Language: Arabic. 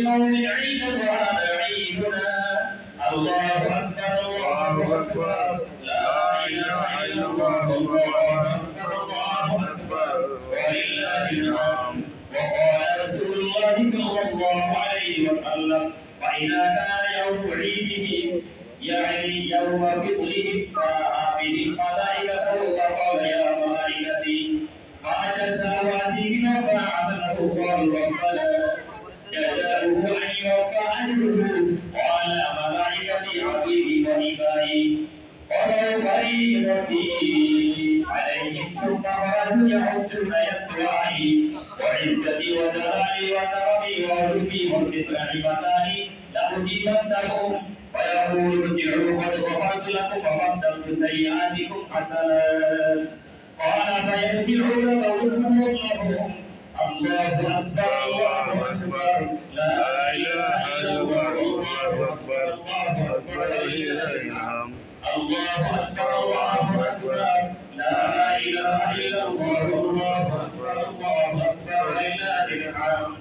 قوم عيدها عيدنا الله أكبر الله أكبر لا إله إلا الله الله أكبر الله أكبر ولله الحمد وقال رسول الله صلى الله عليه وسلم فإذا كان يوم عيدهم يعني يوم فطره بهم ملائكته فقال يا ملائكتي ما جزاء وادينا فعمله قال ربنا جزاؤه أن يوفى أجره قال ملائكتي عبيدي وإبائي قالوا فريضتي عليهم ثم خرجوا يحجون يتبعي وعزتي وجلالي وكرمي وعلمي وارتفاع مكاني لأجيبنهم ويقول ارجعوا قد غفرت لكم وقدمت سيئاتكم حسنات قال فيرجعون فيغفر لهم الله أكبر الله أكبر لا إله إلا الله الله أكبر الله أكبر ولله الحمد الله أكبر الله أكبر لا إله إلا الله الله أكبر الله أكبر ولله الحمد